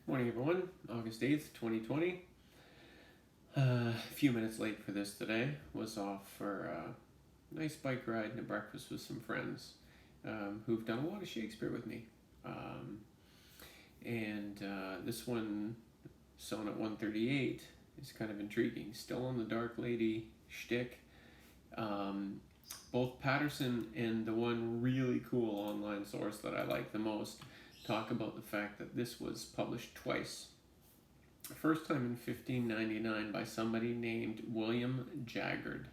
Morning, everyone. August 8th, 2020. A few minutes late for this today. Was off for a nice bike ride and a breakfast with some friends who've done a lot of Shakespeare with me. This one, Sonnet 138, is kind of intriguing. Still on the Dark Lady shtick. Both Patterson and the one really cool online source that I like the most talk about the fact that this was published twice. The first time in 1599 by somebody named William Jaggard,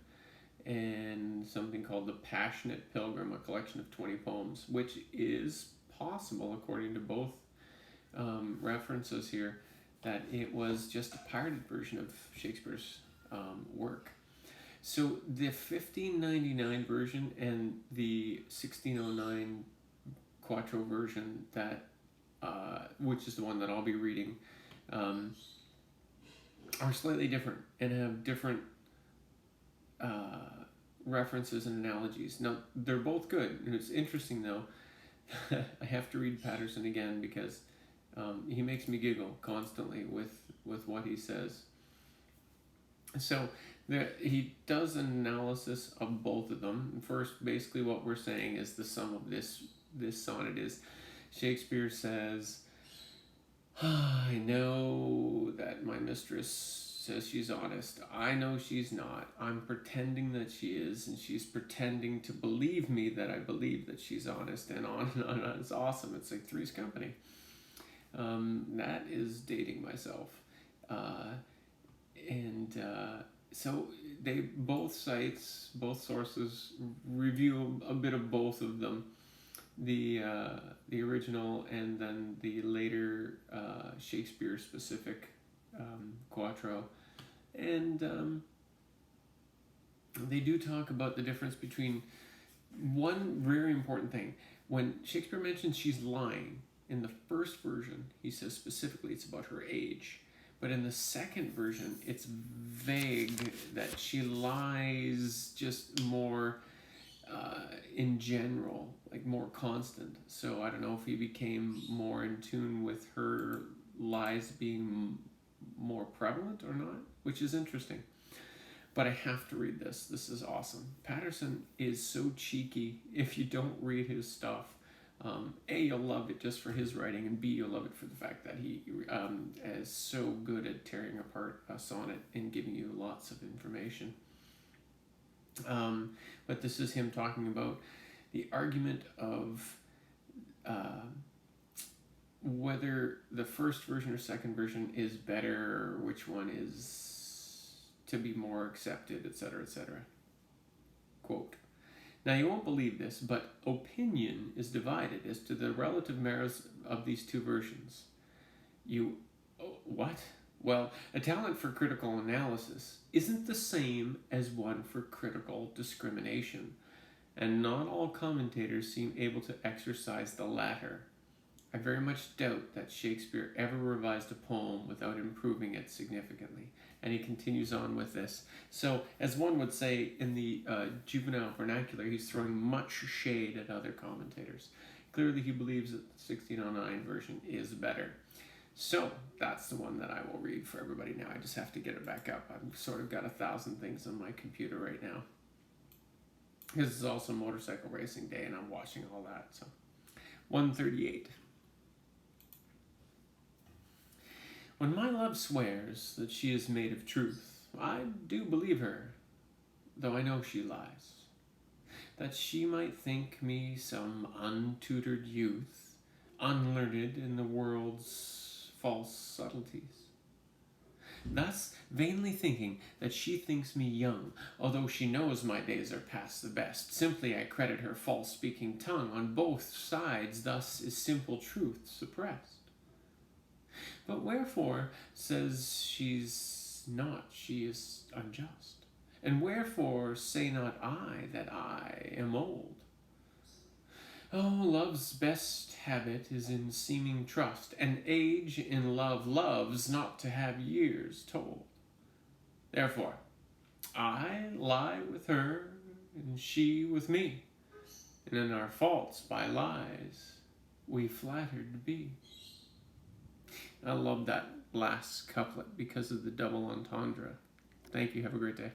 and something called The Passionate Pilgrim, a collection of 20 poems, which is possible, according to both references here, that it was just a pirated version of Shakespeare's work. So the 1599 version and the 1609 Quattro version, that which is the one that I'll be reading, are slightly different and have different references and analogies. Now, they're both good, and it's interesting though. I have to read Patterson again because he makes me giggle constantly with what he says. So he does an analysis of both of them. First, basically what we're saying is the sum of this sonnet is, Shakespeare says, I know that my mistress says she's honest. I know she's not. I'm pretending that she is, and she's pretending to believe me that I believe that she's honest, and on and on. It's awesome. It's like Three's Company. That is dating myself. So they both sources review a bit of both of them, the original and then the later Shakespeare specific Quattro, and they do talk about the difference between one very important thing. When Shakespeare mentions she's lying in the first version, he says specifically it's about her age. But in the second version, it's vague that she lies just more in general, like more constant. So I don't know if he became more in tune with her lies being more prevalent or not, which is interesting. But I have to read this. This is awesome. Patterson is so cheeky if you don't read his stuff. A, you'll love it just for his writing, and B, you'll love it for the fact that he is so good at tearing apart a sonnet and giving you lots of information. But this is him talking about the argument of whether the first version or second version is better, or which one is to be more accepted, etc., etc. Quote, now you won't believe this, but opinion is divided as to the relative merits of these two versions. What? Well, a talent for critical analysis isn't the same as one for critical discrimination, and not all commentators seem able to exercise the latter. I very much doubt that Shakespeare ever revised a poem without improving it significantly. And he continues on with this. So, as one would say in the juvenile vernacular, he's throwing much shade at other commentators. Clearly, he believes that the 1609 version is better. So, that's the one that I will read for everybody now. I just have to get it back up. I've sort of got 1,000 things on my computer right now. This is also motorcycle racing day, and I'm watching all that. So, 138. When my love swears that she is made of truth, I do believe her, though I know she lies, that she might think me some untutored youth, unlearned in the world's false subtleties. Thus, vainly thinking that she thinks me young, although she knows my days are past the best, simply I credit her false-speaking tongue. On both sides thus is simple truth suppressed. But wherefore says she's not, she is unjust? And wherefore say not I that I am old? Oh, love's best habit is in seeming trust, and age in love loves not to have years told. Therefore, I lie with her, and she with me, and in our faults by lies we flattered be. I love that last couplet because of the double entendre. Thank you. Have a great day.